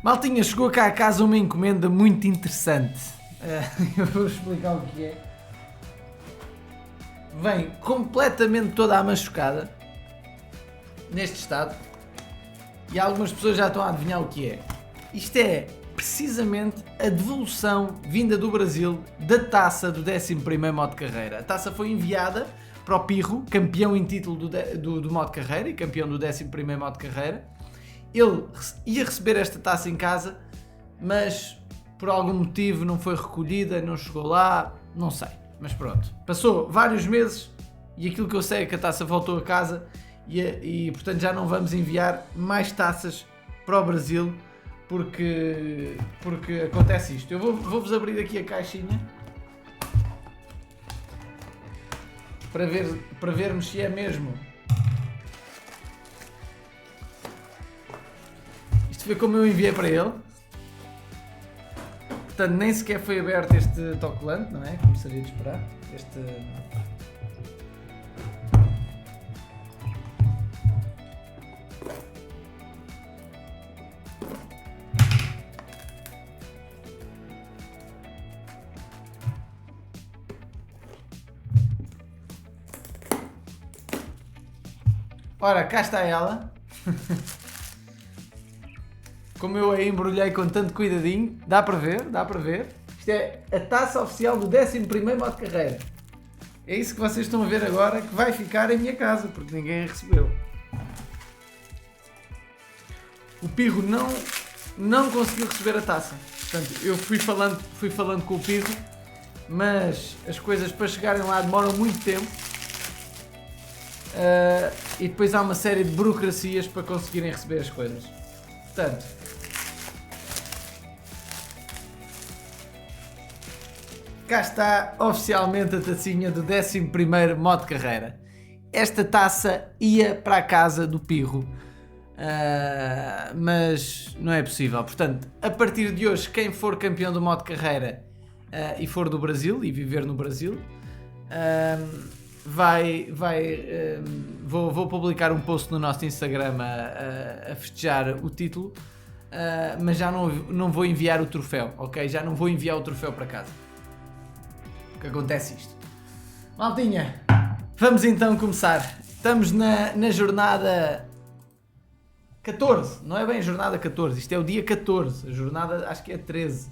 Maltinha, chegou cá a casa uma encomenda muito interessante. Eu vou explicar o que é. Vem completamente toda amachucada, neste estado, e algumas pessoas já estão a adivinhar o que é. Isto é precisamente a devolução vinda do Brasil da taça do 11º modo de carreira. A taça foi enviada para o Pirro, campeão em título do modo de carreira e campeão do 11º modo de carreira. Ele ia receber esta taça em casa, mas por algum motivo não foi recolhida, não chegou lá, não sei. Mas pronto, passou vários meses e aquilo que eu sei é que a taça voltou a casa e portanto já não vamos enviar mais taças para o Brasil porque acontece isto. Eu vou-vos abrir aqui a caixinha para vermos se é mesmo. Isto foi como eu enviei para ele. Portanto, nem sequer foi aberto este autocolante, não é? Como seria de esperar. Ora, cá está ela. Como eu a embrulhei com tanto cuidadinho, dá para ver. Isto é a taça oficial do 11º modo de carreira. É isso que vocês estão a ver agora, que vai ficar em minha casa, porque ninguém a recebeu. O Pirro não conseguiu receber a taça. Portanto, eu fui falando com o Pirro, mas as coisas para chegarem lá demoram muito tempo. E depois há uma série de burocracias para conseguirem receber as coisas. Portanto, cá está oficialmente a tacinha do 11º modo de carreira. Esta taça ia para a casa do Pirro, mas não é possível. Portanto, a partir de hoje, quem for campeão do modo de carreira e for do Brasil e viver no Brasil, vou publicar um post no nosso Instagram a festejar o título, mas já não vou enviar o troféu, ok? Já não vou enviar o troféu para casa. Que acontece isto. Maltinha, vamos então começar. Estamos na jornada 14, não é bem a jornada 14, isto é o dia 14, a jornada acho que é 13.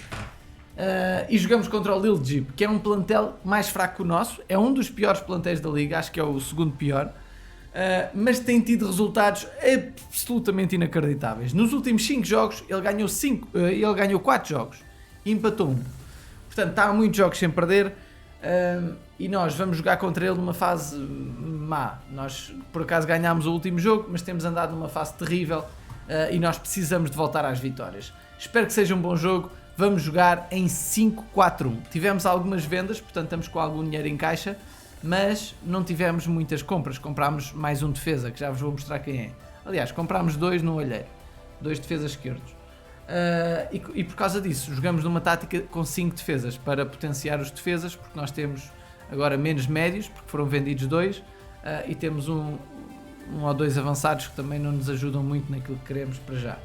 E jogamos contra o Lille Jeep, que é um plantel mais fraco que o nosso, é um dos piores plantéis da liga, acho que é o segundo pior, mas tem tido resultados absolutamente inacreditáveis. Nos últimos 5 jogos ele ganhou 4 jogos e empatou 1. Portanto, está há muitos jogos sem perder. E nós vamos jogar contra ele numa fase má. Nós por acaso ganhámos o último jogo, mas temos andado numa fase terrível, e nós precisamos de voltar às vitórias. Espero que seja um bom jogo. Vamos jogar em 5-4-1. Tivemos algumas vendas, portanto estamos com algum dinheiro em caixa, mas não tivemos muitas compras. Comprámos mais um defesa, que já vos vou mostrar quem é. Aliás, comprámos 2 no olheiro, 2 defesas esquerdos. E por causa disso jogamos numa tática com 5 defesas para potenciar os defesas, porque nós temos agora menos médios, porque foram vendidos 2, e temos um ou 2 avançados que também não nos ajudam muito naquilo que queremos para já.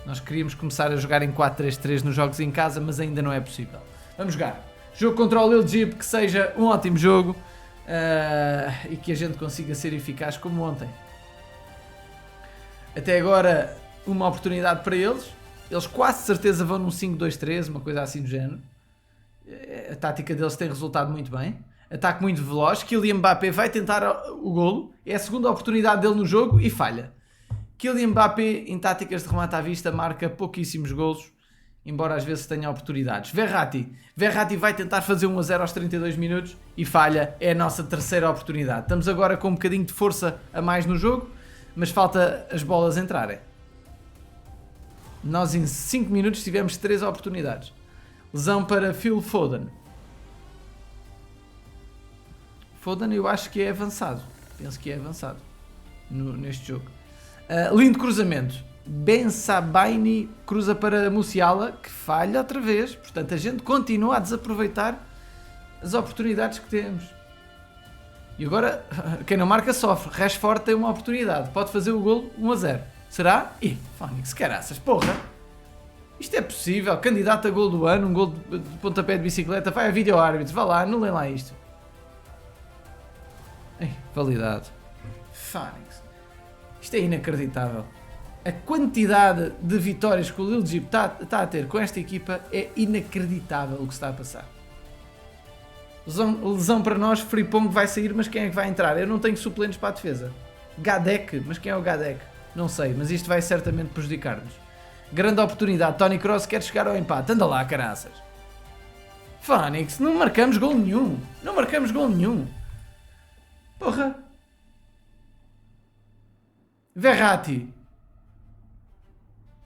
Nós queríamos começar a jogar em 4-3-3 nos jogos em casa, mas ainda não é possível. Vamos jogar. Jogo contra o Lille Jeep, que seja um ótimo jogo, e que a gente consiga ser eficaz como ontem. Até agora uma oportunidade para eles. Eles quase certeza vão num 5-2-3, uma coisa assim do género. A tática deles tem resultado muito bem. Ataque muito veloz. Kylian Mbappé vai tentar o golo. É a segunda oportunidade dele no jogo e falha. Kylian Mbappé, em táticas de remate à vista, marca pouquíssimos golos, embora às vezes tenha oportunidades. Verratti vai tentar fazer 1-0 aos 32 minutos e falha. É a nossa terceira oportunidade. Estamos agora com um bocadinho de força a mais no jogo, mas falta as bolas entrarem. Nós em 5 minutos tivemos 3 oportunidades. Lesão para Phil Foden. Foden eu acho que é avançado. Penso que é avançado neste jogo. Lindo cruzamento. Ben Sabaini cruza para Musiala, que falha outra vez. Portanto, a gente continua a desaproveitar as oportunidades que temos. E agora, quem não marca sofre. Rashford tem uma oportunidade. Pode fazer o golo 1-0. Será? Ih, Fónix, caraças, porra. possível? Candidato a gol do ano, um gol de pontapé de bicicleta, vai a vídeo árbitros, vá lá, anulem lá isto. Ei, validado. Fónix. Isto é inacreditável. A quantidade de vitórias que o Lil Jeep está a ter com esta equipa é inacreditável o que está a passar. Lesão para nós, Frimpong vai sair, mas quem é que vai entrar? Eu não tenho suplentes para a defesa. Gadek, mas quem é o Gadek? Não sei, mas isto vai certamente prejudicar-nos. Grande oportunidade, Tony Kroos quer chegar ao empate. Anda lá, caraças. Fónix, não marcamos gol nenhum. Não marcamos gol nenhum. Porra. Verratti.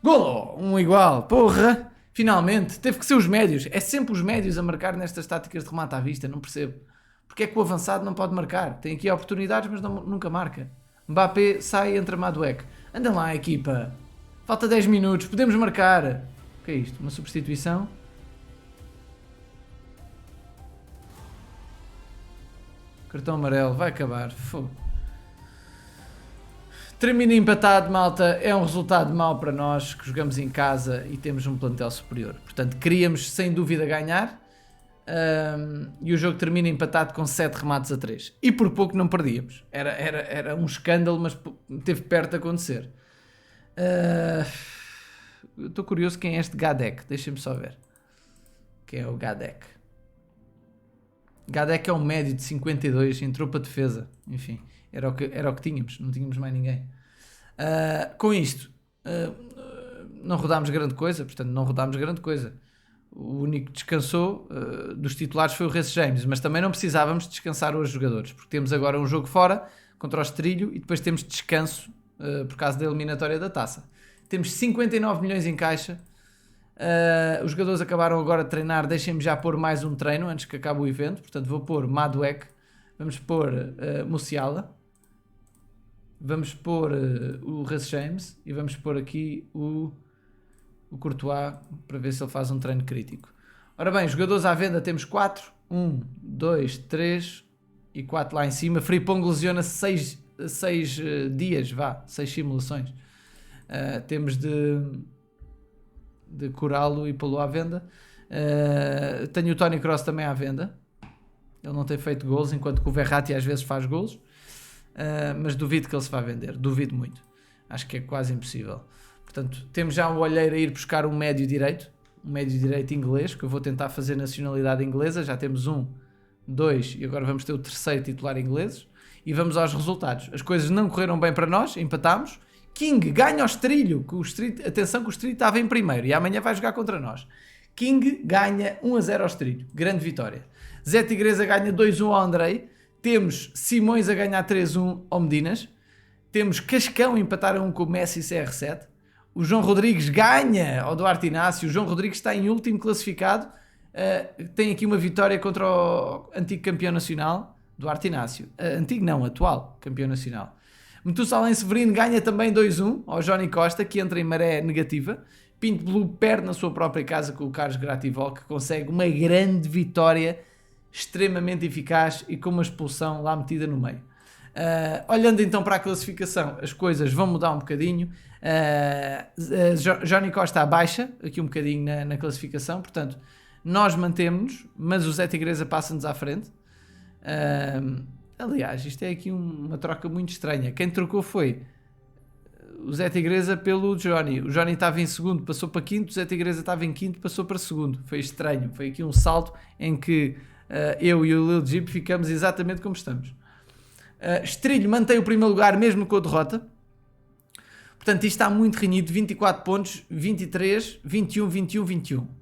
Golo, um igual. Porra. Finalmente, teve que ser os médios. É sempre os médios a marcar nestas táticas de remate à vista, não percebo. Porque é que o avançado não pode marcar? Tem aqui oportunidades, mas nunca marca. Mbappé sai, entra Madueke. Anda lá, equipa. Falta 10 minutos, podemos marcar. O que é isto? Uma substituição? Cartão amarelo, vai acabar. Fogo. Termina empatado, malta. É um resultado mau para nós que jogamos em casa e temos um plantel superior. Portanto, queríamos sem dúvida ganhar. E o jogo termina empatado com 7 remates a 3. E por pouco não perdíamos. Era um escândalo, mas teve perto de acontecer. Estou curioso quem é este Gadek. Deixem-me só ver. Quem é o Gadek? Gadek é um médio de 52, entrou para a defesa. Enfim, era o que tínhamos. Não tínhamos mais ninguém. Com isto, não rodámos grande coisa. Portanto, não rodámos grande coisa. O único que descansou dos titulares foi o Reece James, mas também não precisávamos descansar os jogadores, porque temos agora um jogo fora contra o Estoril e depois temos descanso por causa da eliminatória da taça. Temos 59 milhões em caixa. Os jogadores acabaram agora de treinar. Deixem-me já pôr mais um treino antes que acabe o evento. Portanto, vou pôr Madueke, vamos pôr Musiala, vamos pôr o Reece James e vamos pôr aqui o Courtois para ver se ele faz um treino crítico. Ora bem, jogadores à venda temos 4. 1, 2, 3 e 4 lá em cima. Frimpong lesiona 6 dias, 6 simulações. Temos de curá-lo e pô-lo à venda. Tenho o Tony Kroos também à venda. Ele não tem feito golos, enquanto que o Verratti às vezes faz golos. Mas duvido que ele se vá vender. Duvido muito. Acho que é quase impossível. Portanto, temos já um olheiro a ir buscar um médio direito inglês, que eu vou tentar fazer nacionalidade inglesa. Já temos 1, 2 e agora vamos ter o terceiro titular ingleses. E vamos aos resultados. As coisas não correram bem para nós, empatámos. King ganha ao Estoril, atenção que o Estoril estava em primeiro e amanhã vai jogar contra nós. King ganha 1-0 ao Estoril, grande vitória. Zé Tigresa ganha 2-1 ao Andrei. Temos Simões a ganhar 3-1 ao Medinas. Temos Cascão a empatar a 1 com o Messi e CR7. O João Rodrigues ganha ao Duarte Inácio. O João Rodrigues está em último classificado. Tem aqui uma vitória contra o antigo campeão nacional, Duarte Inácio. Antigo não, atual campeão nacional. Metusalém Severino ganha também 2-1 ao Johnny Costa, que entra em maré negativa. Pinto Blue perde na sua própria casa com o Carlos Grativol, que consegue uma grande vitória, extremamente eficaz e com uma expulsão lá metida no meio. Olhando então para a classificação, as coisas vão mudar um bocadinho. Johnny Costa abaixa aqui um bocadinho na classificação, portanto nós mantemos-nos, mas o Zé Tigresa passa-nos à frente. Aliás, isto é aqui uma troca muito estranha. Quem trocou foi o Zé Tigresa pelo Johnny. O Johnny estava em segundo, passou para quinto. O Zé Tigresa estava em quinto, passou para segundo. Foi estranho. Foi aqui um salto em que eu e o Lil Jeep ficamos exatamente como estamos. Estrilho mantém o primeiro lugar mesmo com a derrota. Portanto, isto está muito renhido. 24 pontos, 23, 21, 21, 21.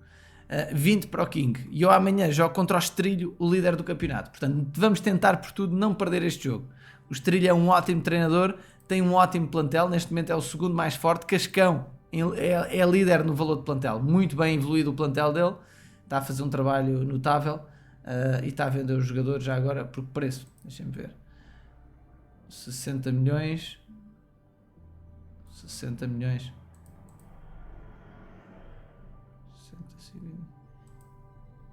20 para o King. E eu amanhã jogo contra o Estrilho, o líder do campeonato. Portanto, vamos tentar por tudo não perder este jogo. O Estrilho é um ótimo treinador, tem um ótimo plantel. Neste momento é o segundo mais forte. Cascão é líder no valor de plantel. Muito bem evoluído o plantel dele. Está a fazer um trabalho notável. E está a vender os jogadores já agora por que preço? Deixem-me ver. 60 milhões. 60 milhões.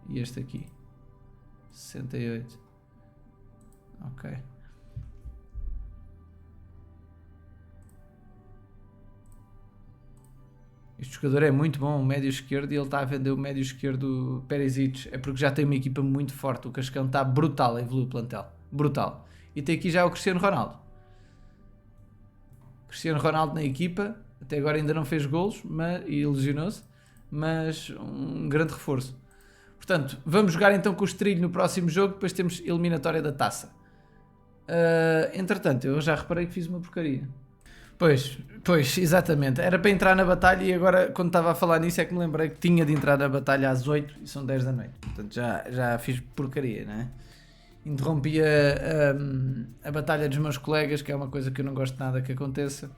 E este aqui 68. Ok. Este jogador é muito bom, o médio esquerdo, e ele está a vender o médio esquerdo Perisic. É porque já tem uma equipa muito forte. O Cascão está brutal a evoluir o plantel. Brutal. E tem aqui já o Cristiano Ronaldo. Cristiano Ronaldo na equipa. Até agora ainda não fez golos e lesionou-se. Mas um grande reforço. Portanto, vamos jogar então com o Estrilho no próximo jogo. Depois temos eliminatória da taça. Entretanto, eu já reparei que fiz uma porcaria. Pois, exatamente. Era para entrar na batalha e agora, quando estava a falar nisso, é que me lembrei que tinha de entrar na batalha às 8 e são 10 da noite. Portanto, já fiz porcaria, não é? Interrompi a batalha dos meus colegas, que é uma coisa que eu não gosto nada que aconteça,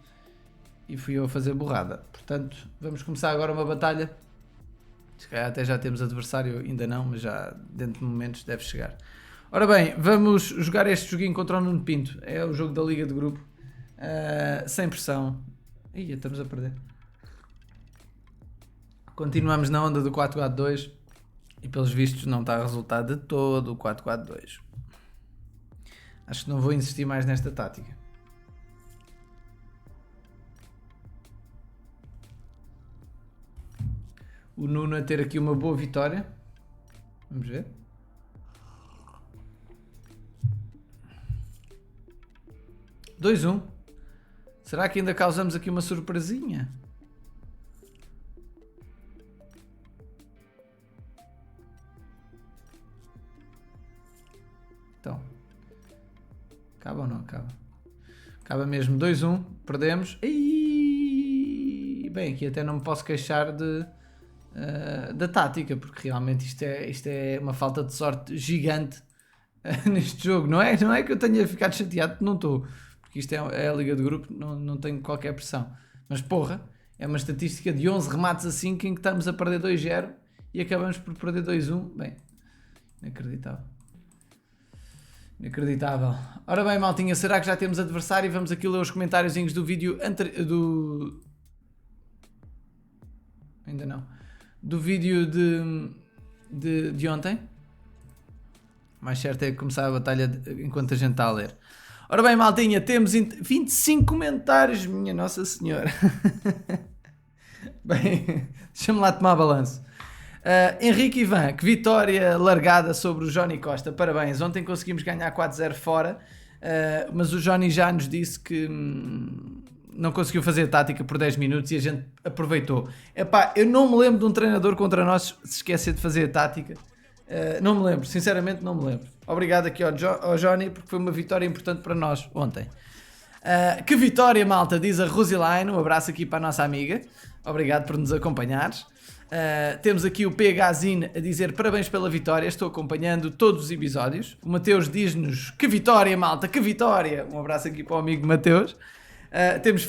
e fui eu a fazer borrada. Portanto, vamos começar agora uma batalha. Se calhar até já temos adversário, ainda não, mas já dentro de momentos deve chegar. Ora bem, vamos jogar este joguinho contra o Nuno Pinto. É o jogo da Liga de Grupo. Sem pressão. Ih, estamos a perder. Continuamos na onda do 4-4-2 e pelos vistos não está a resultar de todo o 4-4-2. Acho que não vou insistir mais nesta tática. O Nuno a ter aqui uma boa vitória. Vamos ver. — 2-1. Será que ainda causamos aqui uma surpresinha? Então. Acaba ou não acaba? Acaba mesmo. 2-1. Perdemos. E bem, aqui até não me posso queixar da tática, porque realmente isto é uma falta de sorte gigante neste jogo. Não é que eu tenha ficado chateado, não estou. Porque isto é a Liga de Grupo, não tenho qualquer pressão. Mas porra, é uma estatística de 11 remates a 5 em que estamos a perder 2-0 e acabamos por perder 2-1. Bem, inacreditável. Inacreditável. Ora bem, maltinha, será que já temos adversário? Vamos aqui ler os comentáriozinhos do vídeo ainda não. Do vídeo de ontem. Mais certo é começar a batalha enquanto a gente está a ler. Ora bem, maltinha, temos 25 comentários, minha Nossa Senhora. Bem, deixa-me lá tomar balanço. Henrique Ivan, que vitória largada sobre o Johnny Costa. Parabéns, ontem conseguimos ganhar 4-0 fora, mas o Johnny já nos disse que não conseguiu fazer a tática por 10 minutos e a gente aproveitou. Epá, eu não me lembro de um treinador contra nós se esquecer de fazer a tática. Não me lembro, sinceramente não me lembro. Obrigado aqui ao Johnny, porque foi uma vitória importante para nós ontem. Que vitória, malta, diz a Roseline. Um abraço aqui para a nossa amiga. Obrigado por nos acompanhares. Temos aqui o PHzine a dizer parabéns pela vitória, estou acompanhando todos os episódios. O Mateus diz-nos que vitória, malta, que vitória. Um abraço aqui para o amigo Mateus. Temos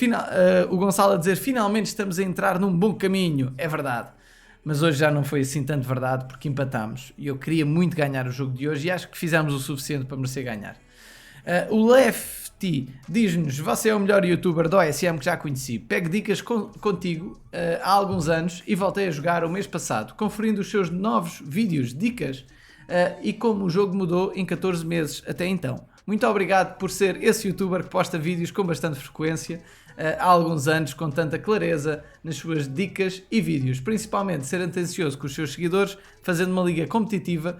o Gonçalo a dizer finalmente estamos a entrar num bom caminho. É verdade. Mas hoje já não foi assim tanto verdade porque empatámos e eu queria muito ganhar o jogo de hoje e acho que fizemos o suficiente para merecer ganhar. O Lefty diz-nos: você é o melhor youtuber do OSM que já conheci. Pego dicas contigo há alguns anos e voltei a jogar o mês passado, conferindo os seus novos vídeos, dicas e como o jogo mudou em 14 meses até então. Muito obrigado por ser esse youtuber que posta vídeos com bastante frequência há alguns anos, com tanta clareza nas suas dicas e vídeos, principalmente ser atencioso com os seus seguidores, fazendo uma liga competitiva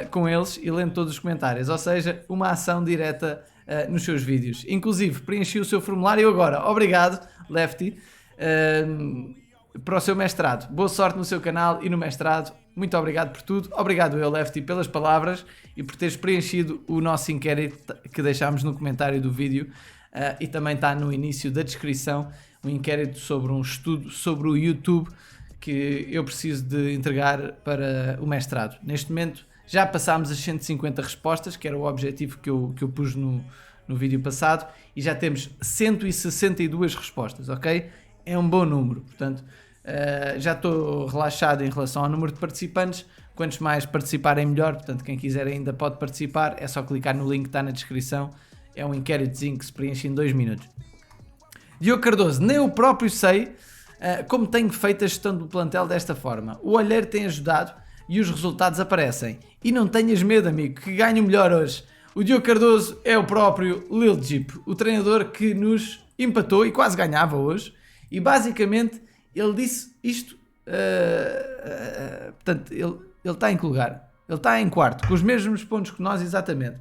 com eles e lendo todos os comentários, ou seja, uma ação direta nos seus vídeos. Inclusive, preenchi o seu formulário agora. Obrigado, Lefty, para o seu mestrado. Boa sorte no seu canal e no mestrado. Muito obrigado por tudo. Obrigado eu, Lefty, pelas palavras e por teres preenchido o nosso inquérito que deixámos no comentário do vídeo. E também está no início da descrição um inquérito sobre um estudo sobre o YouTube que eu preciso de entregar para o mestrado. Neste momento já passámos as 150 respostas, que era o objetivo que eu pus no vídeo passado, e já temos 162 respostas, ok? É um bom número, portanto já estou relaxado em relação ao número de participantes. Quantos mais participarem melhor, portanto quem quiser ainda pode participar, é só clicar no link que está na descrição. É um inquéritozinho que se preenche em 2 minutos. Diogo Cardoso, nem eu próprio sei como tenho feito a gestão do plantel desta forma. O olheiro tem ajudado e os resultados aparecem. E não tenhas medo, amigo, que ganhe o melhor hoje. O Diogo Cardoso é o próprio Lil Jeep, o treinador que nos empatou e quase ganhava hoje. E basicamente Ele disse isto, portanto, ele está em que lugar? Ele está em quarto, com os mesmos pontos que nós, exatamente.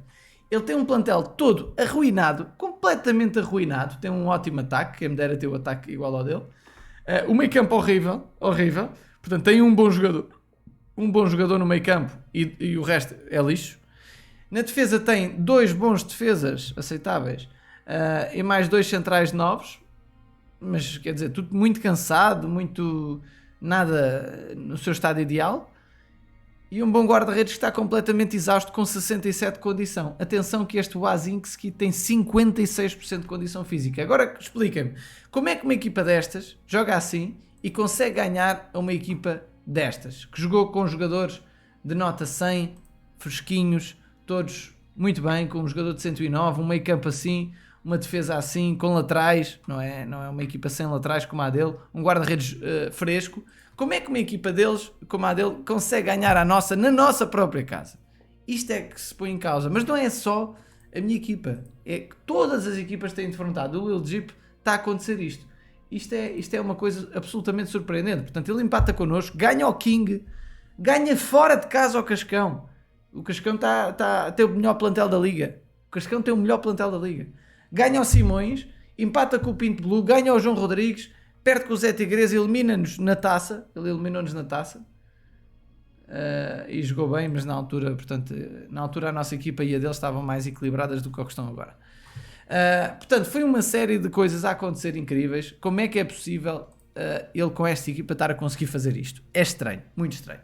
Ele tem um plantel todo arruinado, completamente arruinado. Tem um ótimo ataque, quem me dera ter o ataque igual ao dele. O meio campo horrível, horrível. Portanto, tem um bom jogador no meio campo e o resto é lixo. Na defesa tem 2 bons defesas aceitáveis e mais 2 centrais novos. Mas, quer dizer, tudo muito cansado, muito nada no seu estado ideal. E um bom guarda-redes que está completamente exausto com 67% de condição. Atenção que este Wazinski tem 56% de condição física. Agora expliquem-me, como é que uma equipa destas joga assim e consegue ganhar a uma equipa destas? Que jogou com jogadores de nota 100, fresquinhos, todos muito bem, com um jogador de 109, um meio campo assim, uma defesa assim, com laterais, não é uma equipa sem laterais como a dele, um guarda-redes fresco. Como é que uma equipa deles, como a dele, consegue ganhar a nossa na nossa própria casa? Isto é que se põe em causa. Mas não é só a minha equipa. É que todas as equipas têm defrontado. O Lil Jeep está a acontecer isto. Isto é uma coisa absolutamente surpreendente. Portanto, ele empata connosco, ganha ao King, ganha fora de casa ao Cascão. O Cascão tem o melhor plantel da Liga. O Cascão tem o melhor plantel da Liga. Ganha ao Simões, empata com o Pinto Blue, ganha ao João Rodrigues, perde com o Zé Tigres, elimina-nos na taça. Ele eliminou-nos na taça. E jogou bem, mas na altura, portanto, a nossa equipa e a dele estavam mais equilibradas do que o que estão agora. Portanto, foi uma série de coisas a acontecer incríveis. Como é que é possível ele com esta equipa estar a conseguir fazer isto? É estranho, muito estranho.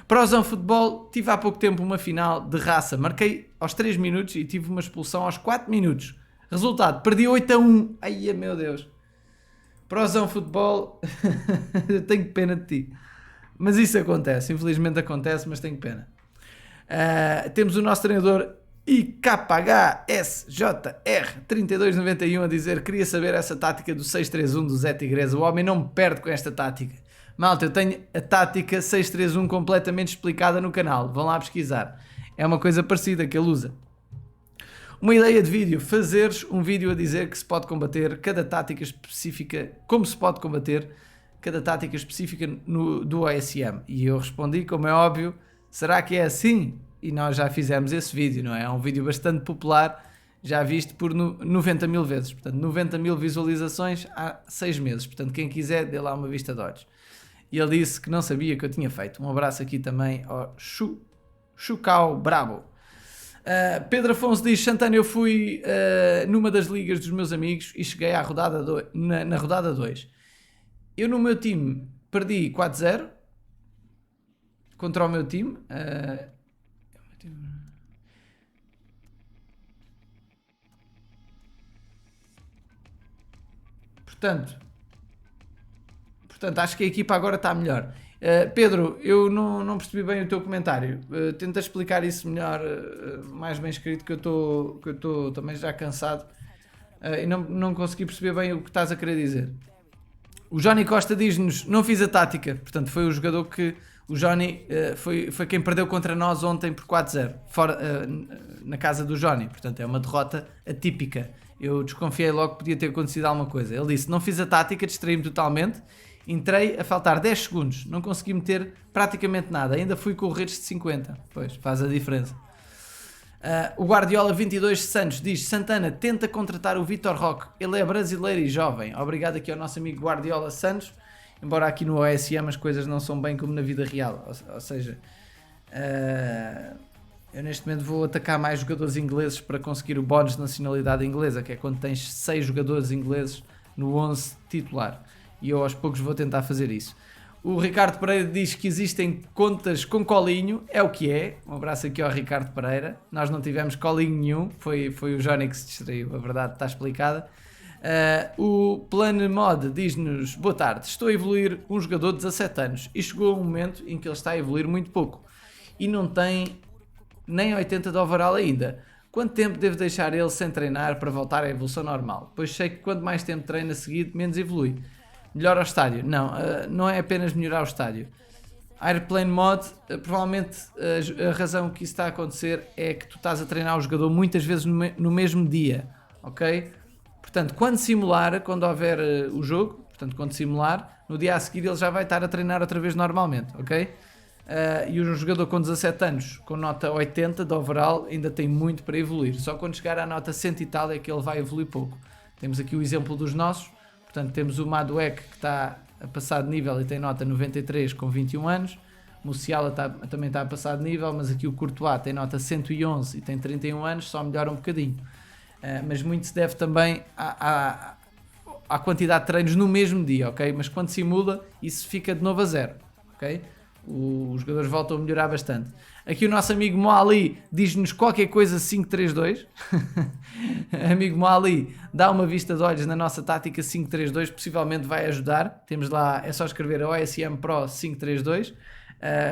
Prozão Futebol, tive há pouco tempo uma final de raça. Marquei aos 3 minutos e tive uma expulsão aos 4 minutos. Resultado, perdi 8-1. Ai, meu Deus. Prozão Futebol, eu tenho pena de ti. Mas isso acontece, infelizmente acontece, mas tenho pena. Temos o nosso treinador IKHSJR3291 a dizer: queria saber essa tática do 6-3-1 do Zé Tigres. O homem não me perde com esta tática. Malta, eu tenho a tática 6-3-1 completamente explicada no canal. Vão lá pesquisar. É uma coisa parecida que ele usa. Uma ideia de vídeo: fazeres um vídeo a dizer que se pode combater cada tática específica, como se pode combater cada tática específica do OSM. E eu respondi, como é óbvio, será que é assim? E nós já fizemos esse vídeo, não é? É um vídeo bastante popular, já visto por 90 mil vezes. Portanto, 90 mil visualizações há 6 meses. Portanto, quem quiser, dê lá uma vista de olhos. E ele disse que não sabia que eu tinha feito. Um abraço aqui também ao Chucau Brabo. Pedro Afonso diz: Santana, eu fui numa das ligas dos meus amigos e cheguei à rodada na rodada 2. Eu no meu time perdi 4-0 contra o meu time. Portanto, acho que a equipa agora está melhor. Pedro, eu não percebi bem o teu comentário. Tenta explicar isso melhor, mais bem escrito, que eu estou também já cansado e não consegui perceber bem o que estás a querer dizer. O Johnny Costa diz-nos: não fiz a tática. Portanto, foi o jogador que... O Johnny foi quem perdeu contra nós ontem por 4-0, na casa do Johnny. Portanto, é uma derrota atípica. Eu desconfiei logo que podia ter acontecido alguma coisa. Ele disse: não fiz a tática, distraí-me totalmente. Entrei a faltar 10 segundos, não consegui meter praticamente nada, ainda fui com o redes de 50. Pois, faz a diferença. O Guardiola 22 Santos diz: Santana, tenta contratar o Vitor Roque, ele é brasileiro e jovem. Obrigado aqui ao nosso amigo Guardiola Santos, embora aqui no OSM as coisas não são bem como na vida real, ou seja, eu neste momento vou atacar mais jogadores ingleses para conseguir o bónus de nacionalidade inglesa, que é quando tens 6 jogadores ingleses no 11 titular. E eu aos poucos vou tentar fazer isso. O Ricardo Pereira diz que existem contas com colinho. É o que é. Um abraço aqui ao Ricardo Pereira. Nós não tivemos colinho nenhum. Foi o Johnny que se distraiu. A verdade está explicada. O Plano Mod diz-nos: boa tarde, estou a evoluir um jogador de 17 anos e chegou um momento em que ele está a evoluir muito pouco e não tem nem 80 de overall ainda. Quanto tempo devo deixar ele sem treinar para voltar à evolução normal? Pois sei que quanto mais tempo treina seguido, menos evolui. Melhora o estádio? Não, não é apenas melhorar o estádio. Airplane Mod, provavelmente a razão que isso está a acontecer é que tu estás a treinar o jogador muitas vezes no mesmo dia, ok? Portanto, quando houver o jogo, portanto, quando simular, no dia a seguir ele já vai estar a treinar outra vez normalmente, ok? E um jogador com 17 anos, com nota 80 de overall, ainda tem muito para evoluir. Só quando chegar à nota 100 e tal é que ele vai evoluir pouco. Temos aqui o exemplo dos nossos. Portanto, temos o Madueke, que está a passar de nível e tem nota 93 com 21 anos. O Musiala também está a passar de nível, mas aqui o Courtois tem nota 111 e tem 31 anos, só melhora um bocadinho. Mas muito se deve também à quantidade de treinos no mesmo dia, ok? Mas quando simula, isso fica de novo a zero, ok? Os jogadores voltam a melhorar bastante. Aqui o nosso amigo Moali diz-nos qualquer coisa 5-3-2. Amigo Moali, dá uma vista de olhos na nossa tática 5-3-2, possivelmente vai ajudar. Temos lá, é só escrever a OSM Pro 5-3-2.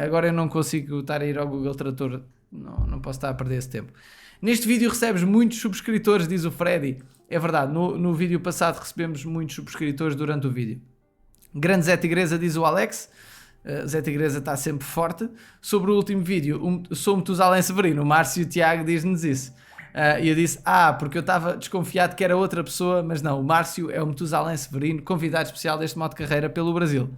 Agora eu não consigo estar a ir ao Google Trator, não posso estar a perder esse tempo. Neste vídeo recebes muitos subscritores, diz o Freddy. É verdade, no vídeo passado recebemos muitos subscritores durante o vídeo. Grande Zé Tigresa, diz o Alex. Zé Tigresa está sempre forte. Sobre o último vídeo, sou Metusalém Severino. O Márcio Tiago diz-nos isso. E eu disse, porque eu estava desconfiado que era outra pessoa, mas não, o Márcio é o Metusalém Severino, convidado especial deste modo de carreira pelo Brasil.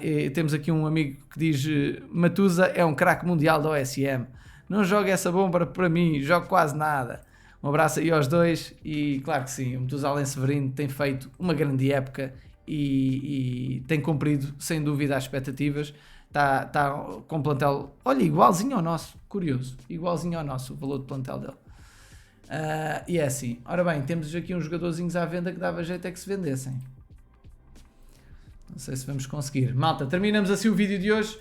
E temos aqui um amigo que diz, Matusa é um craque mundial da OSM. Não joga essa bomba para mim, jogo quase nada. Um abraço aí aos dois e claro que sim, o Metusalém Severino tem feito uma grande época e tem cumprido sem dúvida as expectativas. Está com um plantel, olha, igualzinho ao nosso, curioso, igualzinho ao nosso o valor do plantel dele. E é assim, ora bem, temos aqui uns jogadorzinhos à venda que dava jeito é que se vendessem. Não sei se vamos conseguir. Malta, terminamos assim o vídeo de hoje.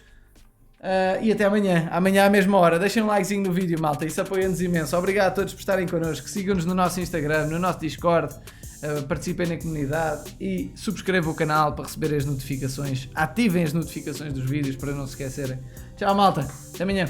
E até amanhã à mesma hora. Deixem um likezinho no vídeo, malta, isso apoia-nos imenso. Obrigado a todos por estarem connosco. Sigam-nos no nosso Instagram, no nosso Discord, participem na comunidade e subscrevam o canal para receber as notificações. Ativem as notificações dos vídeos para não se esquecerem. Tchau, malta, até amanhã.